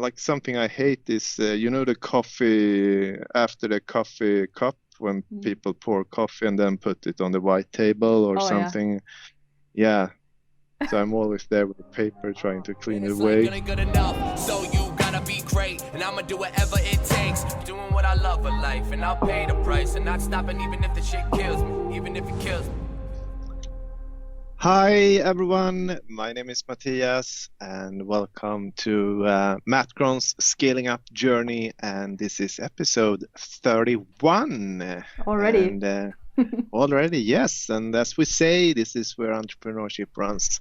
like something I hate is the coffee after the coffee cup when people pour coffee and then put it on the white table or something. Yeah. So I'm always there with the paper trying to clean it away. Good enough, so you gotta be great, and I'ma do whatever it takes. Doing what I love for life, and I'll pay the price, and not stopping even if the shit kills me, even if it kills me. Hi everyone, my name is Mattias, and welcome to MattGron's Scaling Up Journey, and this is episode 31. Already? And, already, yes. And as we say, this is where entrepreneurship runs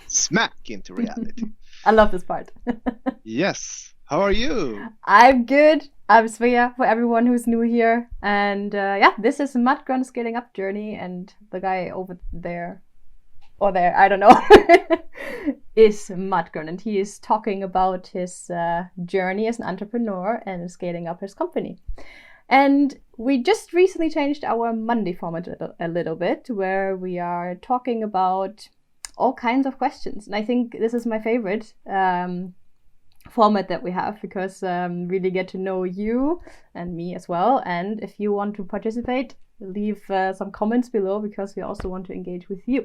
smack into reality. I love this part. Yes. How are you? I'm good. I'm Svea for everyone who's new here. And this is MattGron's Scaling Up Journey. And the guy over there, or there, I don't know, is MattGron. And he is talking about his journey as an entrepreneur and scaling up his company. And we just recently changed our Monday format a little bit, where we are talking about all kinds of questions. And I think this is my favorite format that we have, because really get to know you and me as well. And if you want to participate, leave some comments below, because we also want to engage with you.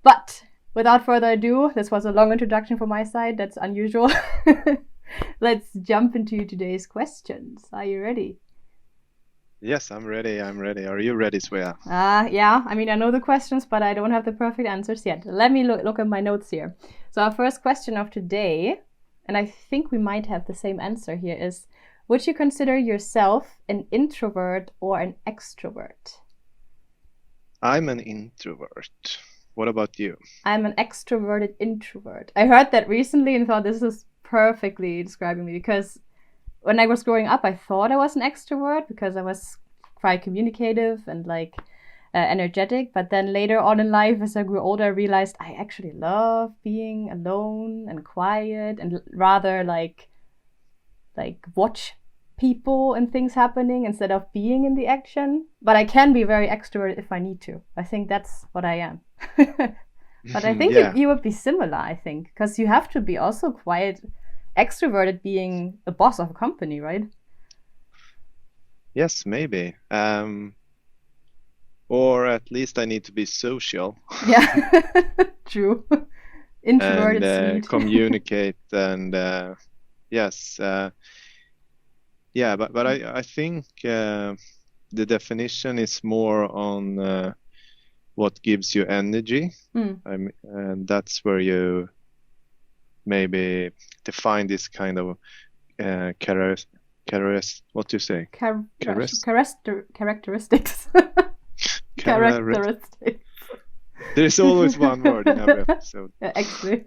But without further ado, this was a long introduction from my side. That's unusual. Let's jump into today's questions. Are you ready? Yes, I'm ready. Are you ready, Svea? Yeah. I mean, I know the questions, but I don't have the perfect answers yet. Let me look at my notes here. So our first question of today, and I think we might have the same answer here, is: would you consider yourself an introvert or an extrovert? I'm an introvert. What about you? I'm an extroverted introvert. I heard that recently and thought this is perfectly describing me, because when I was growing up, I thought I was an extrovert because I was quite communicative and energetic. But then later on in life, as I grew older, I realized I actually love being alone and quiet, and rather like watch people and things happening instead of being in the action. But I can be very extroverted if I need to. I think that's what I am. But I think you would be similar, I think, because you have to be also quite extroverted being a boss of a company, right? Yes, maybe. Or at least I need to be social. Yeah, true. Introverted, and sweet. communicate and yes. But I think the definition is more on what gives you energy. And that's where you maybe define this kind of what do you say? Characteristics. Characteristics. There's always one word in every episode. Yeah, actually.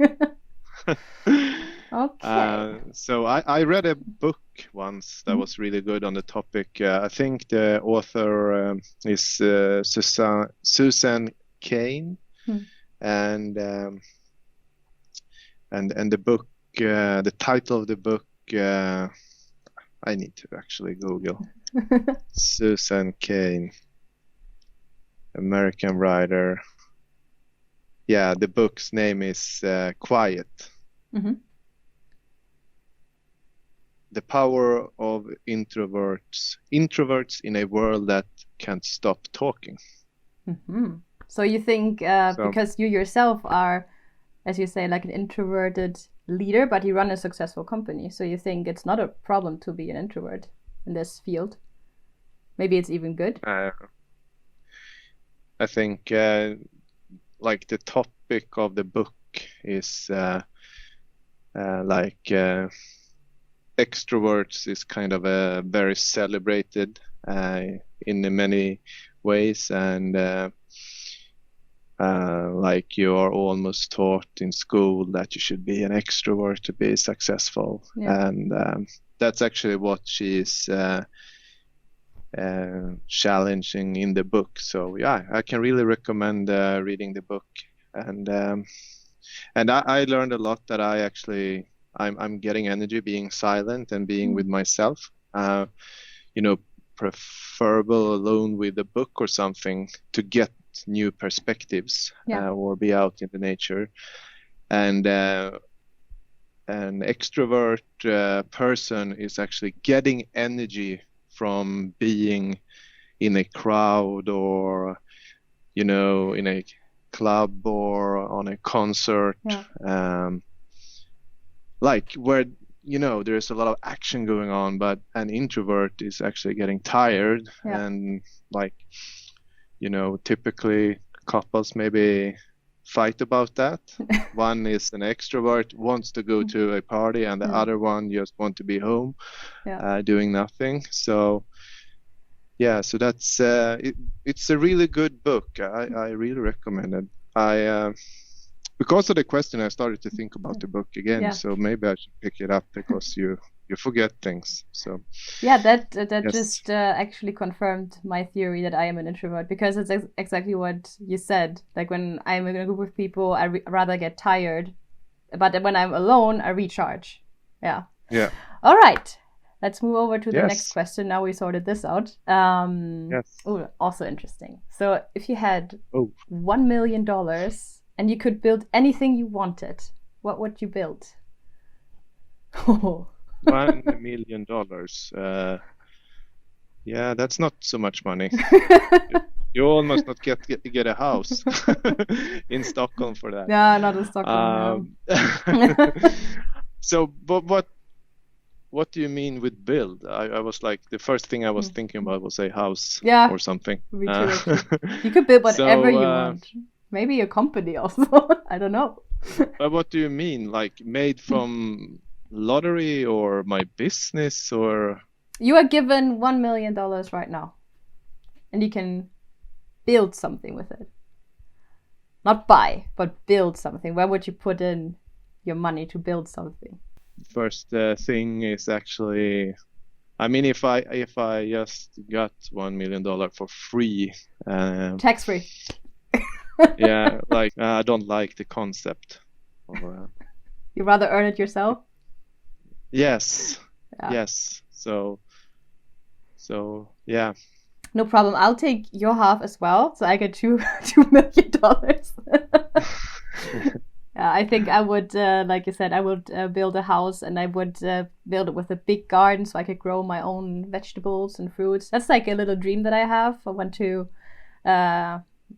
Okay. So I read a book once that was really good on the topic. I think the author is Susan Caine, and the book, the title of the book, I need to actually Google. Susan Caine, American writer. Yeah, the book's name is Quiet. The power of introverts in a world that can't stop talking. So you think because you yourself are, as you say, like an introverted leader, but you run a successful company, so you think it's not a problem to be an introvert in this field? Maybe it's even good. I think like the topic of the book is extroverts is kind of a very celebrated in many ways, and like you are almost taught in school that you should be an extrovert to be successful. And that's actually what she is challenging in the book. So yeah, I can really recommend reading the book. And I learned a lot that I'm getting energy being silent and being with myself. Preferable alone with a book or something to get new perspectives, or be out in the nature. And an extrovert person is actually getting energy from being in a crowd, or in a club or on a concert, like where there's a lot of action going on, but an introvert is actually getting tired. And like typically couples maybe fight about that. One is an extrovert, wants to go to a party, and the other one just want to be home doing nothing. So so that's it's a really good book. I really recommend it. Because of the question, I started to think about the book again. So maybe I should pick it up, because you forget things. So that just actually confirmed my theory that I am an introvert, because it's exactly what you said. Like when I'm in a group of people, I rather get tired, but when I'm alone, I recharge. Yeah. All right. Let's move over to the next question. Now we sorted this out. Ooh, also interesting. So if you had $1 million and you could build anything you wanted, what would you build? $1 million. That's not so much money. You almost not get a house in Stockholm for that. Yeah, not in Stockholm. So, but what do you mean with build? I was like, the first thing I was thinking about was a house or something. Me too, you could build whatever you want. Maybe a company also. I don't know. But what do you mean? Like made from lottery, or my business, or? You are given $1 million right now, and you can build something with it. Not buy, but build something. Where would you put in your money to build something? First thing is actually, I mean, if I just got $1 million for free, tax free. Like I don't like the concept of, you rather earn it yourself? Yes. So yeah. No problem. I'll take your half as well, so I get $2 million. I think I would, like you said, I would build a house, and I would build it with a big garden so I could grow my own vegetables and fruits. That's like a little dream that I have. I want to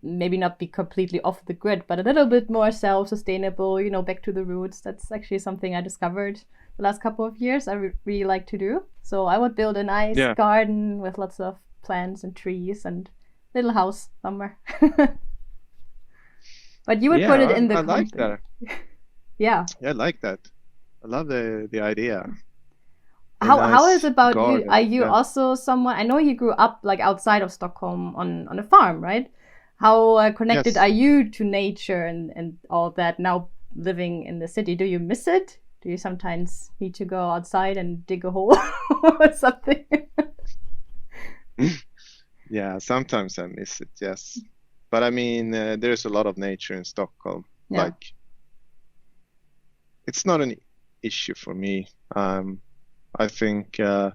maybe not be completely off the grid, but a little bit more self-sustainable, back to the roots. That's actually something I discovered the last couple of years I really like to do. So I would build a nice garden with lots of plants and trees and little house somewhere. But you would put it in the company. Like that. Yeah, I like that. I love the idea. How is it about garden. You? Are you also someone? I know you grew up like outside of Stockholm on a farm, right? How connected are you to nature and all that now living in the city? Do you miss it? Do you sometimes need to go outside and dig a hole or something? Yeah, sometimes I miss it, yes. But I mean, there's a lot of nature in Stockholm. Like, it's not an issue for me. I think the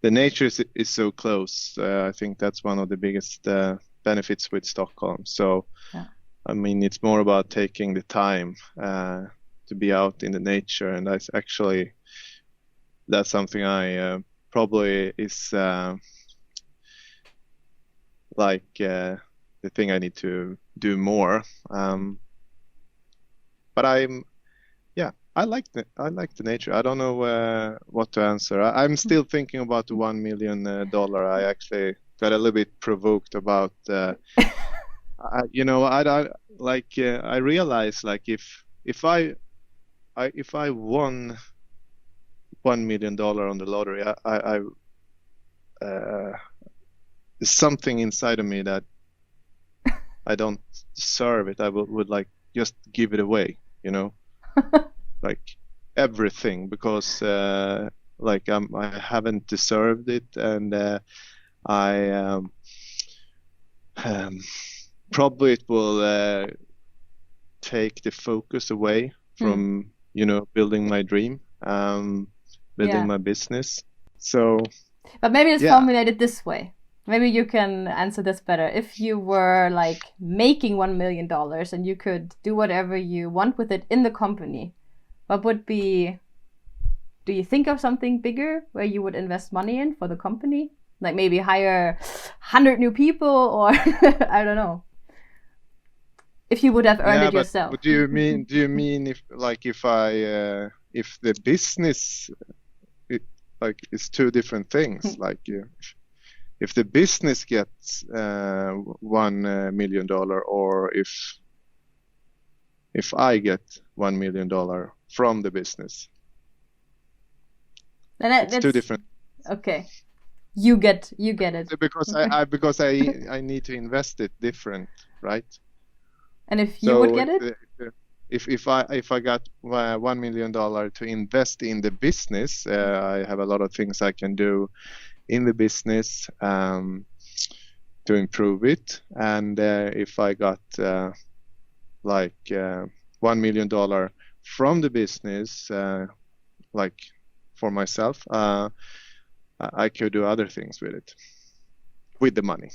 nature is so close. I think that's one of the biggest benefits with Stockholm. So, I mean, it's more about taking the time to be out in the nature, and that's something I probably is the thing I need to do more. But I like the nature. I don't know what to answer. I'm still thinking about the $1 million. I actually got a little bit provoked about. I realized like if I won $1 million on the lottery, I there's something inside of me that I don't deserve it. I would like just give it away, like everything, because like I haven't deserved it, and I probably it will take the focus away from building my dream, building my business. So, but maybe it's formulated this way. Maybe you can answer this better. If you were like making $1 million and you could do whatever you want with it in the company, what would be? Do you think of something bigger where you would invest money in for the company? Like maybe hire 100 new people, or I don't know. If you would have earned it yourself. But do you mean if the business it's two different things? Like if the business gets $1 million, or if I get $1 million from the business. It's two different. Okay, you get it because I need to invest it different, right? And if you would get it, if I got $1 million to invest in the business, I have a lot of things I can do in the business to improve it. And if I got $1 million from the business, like for myself, I could do other things with it, with the money.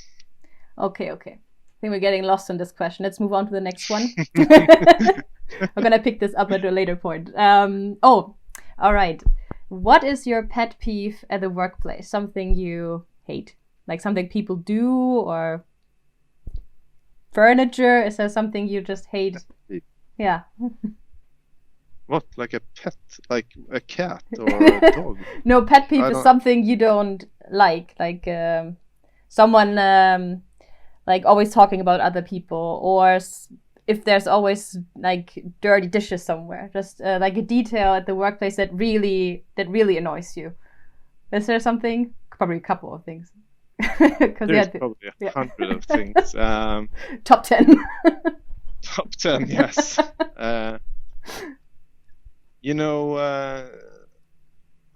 Okay. I think we're getting lost in this question. Let's move on to the next one. We're gonna pick this up at a later point. All right. What is your pet peeve at the workplace? Something you hate, like something people do, or furniture? Is there something you just hate? Yeah. What, like a pet, like a cat or a dog? No, pet peeve is something you don't like someone like always talking about other people, or if there's always like dirty dishes somewhere, just like a detail at the workplace that really annoys you. Is there something? Probably a couple of things. There's probably 100 of things. Top 10. Top 10, yes.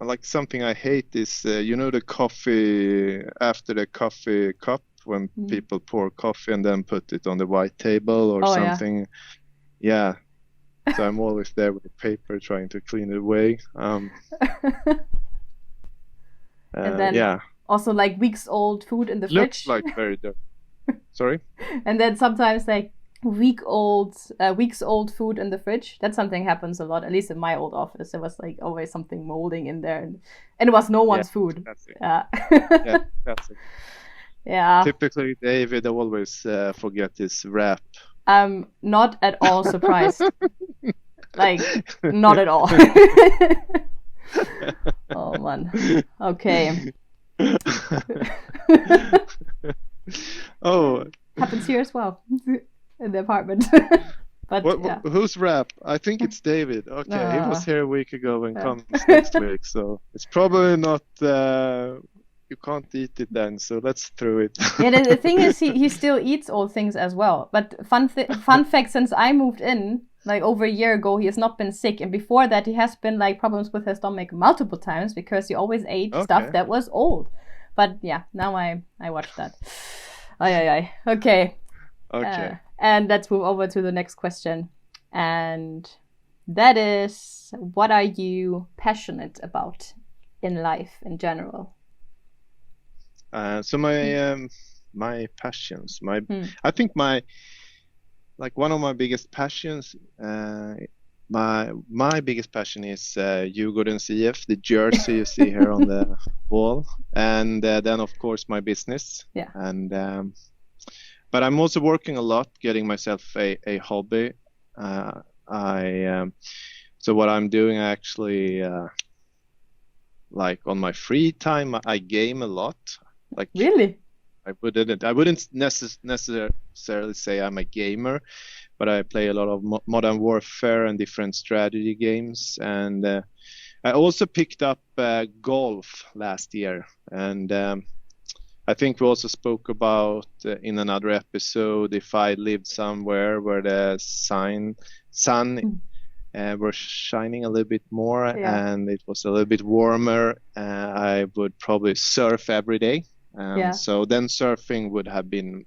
Like something I hate is, the coffee after the coffee cup, when people pour coffee and then put it on the white table or something. Yeah. So I'm always there with the paper trying to clean it away. And then also like weeks old food in the looks fridge. Looks like very dirty. Sorry? And then sometimes like weeks old food in the fridge. That something happens a lot, at least in my old office. There was like always something molding in there, and it was no one's food. That's it. Yeah. Yeah, that's it. Yeah. Typically David always forget his wrap. I'm not at all surprised. Like, not at all. Oh man. Okay. Oh, happens here as well. In the apartment. But who's wrap? I think it's David. Okay, he was here a week ago and comes next week, so it's probably not. You can't eat it then, so let's throw it. Yeah, the thing is, he still eats old things as well. But fun fact: since I moved in, like over a year ago, he has not been sick, and before that, he has been like problems with his stomach multiple times because he always ate stuff that was old. But yeah, now I watch that. Ay. Okay. Okay. And let's move over to the next question. And that is, what are you passionate about in life in general? So my passions, I think one of my biggest passions, my biggest passion is Djurgårdens IF, the jersey you see here on the wall, and then of course my business. Yeah. And but I'm also working a lot, getting myself a hobby. So what I'm doing actually, like on my free time, I game a lot. Like, really? I wouldn't necessarily say I'm a gamer, but I play a lot of Modern Warfare and different strategy games. And I also picked up golf last year, and I think we also spoke about in another episode, if I lived somewhere where the sun were shining a little bit more and it was a little bit warmer, I would probably surf every day. So then surfing would have been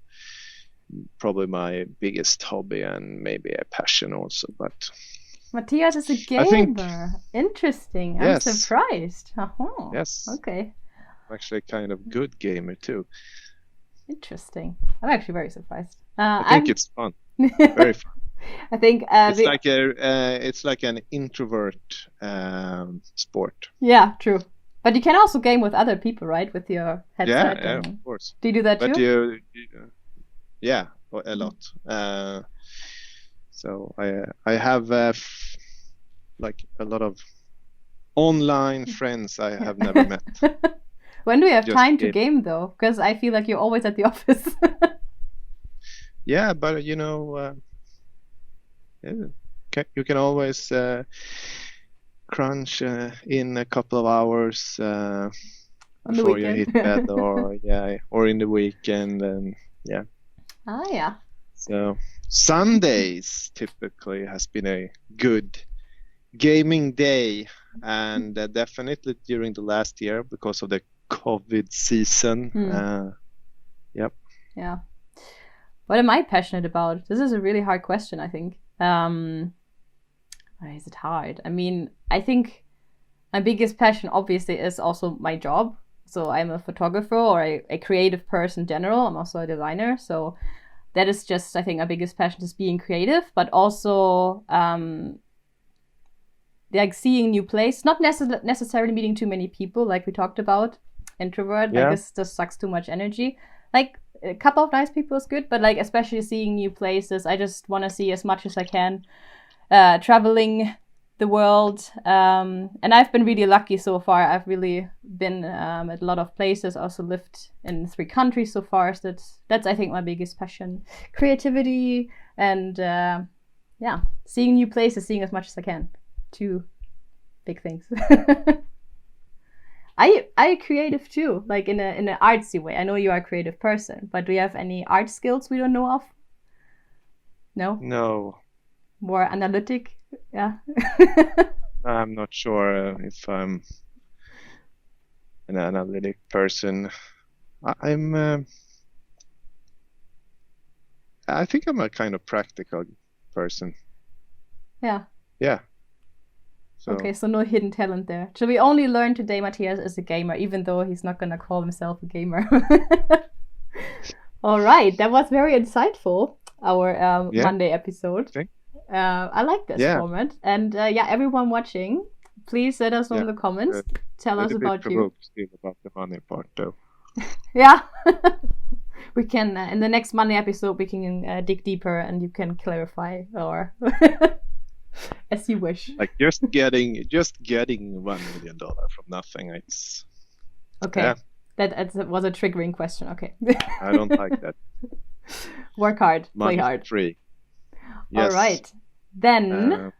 probably my biggest hobby and maybe a passion also. But Mattias is a gamer. Interesting. I'm surprised. Yes. Okay. Actually kind of good gamer too. Interesting. I'm actually very surprised. I think it's fun. Very fun. I think it's like an introvert sport. Yeah, true. But you can also game with other people, right? With your headset. Yeah, of course. Do you do that but too? Yeah, a lot. So I have like a lot of online friends I have never met. When do you have time to game though? Because I feel like you're always at the office. Yeah, but you can always crunch in a couple of hours before you hit bed, or in the weekend, and yeah. Ah, yeah. So Sundays typically has been a good gaming day, and definitely during the last year because of the COVID season. Yep. Yeah. What am I passionate about? This is a really hard question, I think. Why is it hard? I mean, I think my biggest passion obviously is also my job. So I'm a photographer or a creative person in general. I'm also a designer. So that is just, I think, my biggest passion is being creative, but also like seeing new places, not necessarily meeting too many people like we talked about. Introvert, like this just sucks too much energy. Like a couple of nice people is good, but like especially seeing new places, I just want to see as much as I can. Traveling the world, and I've been really lucky so far. I've really been at a lot of places, also lived in 3 countries so far, so that's I think my biggest passion. Creativity and seeing new places, seeing as much as I can. 2 big things. I creative too, like in an artsy way. I know you are a creative person, but do you have any art skills we don't know of? No. More analytic, yeah. I'm not sure if I'm an analytic person. I think I'm a kind of practical person. Yeah. Yeah. So. Okay, so no hidden talent there. So we only learned today Mattias is a gamer, even though he's not gonna call himself a gamer. All right, that was very insightful. Our Monday episode. Okay. I like this format, and everyone watching, please let us know in the comments. Tell us about you. Still about the money part, though. Yeah, we can in the next Monday episode we can dig deeper, and you can clarify or as you wish. Like just getting $1 million from nothing. It's okay. Yeah. That was a triggering question. Okay. I don't like that. Work hard, Money play hard. Free. Yes. All right. Then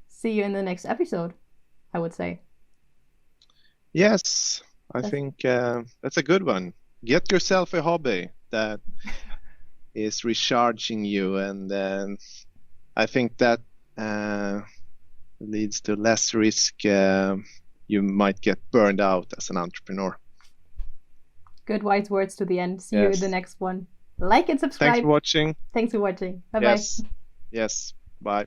see you in the next episode, I would say. Yes, I think that's a good one. Get yourself a hobby that is recharging you, and I think that leads to less risk. You might get burned out as an entrepreneur. Good wise words to the end. See you in the next one. Like and subscribe. Thanks for watching. Thanks for watching. Bye-bye. Yes. Bye.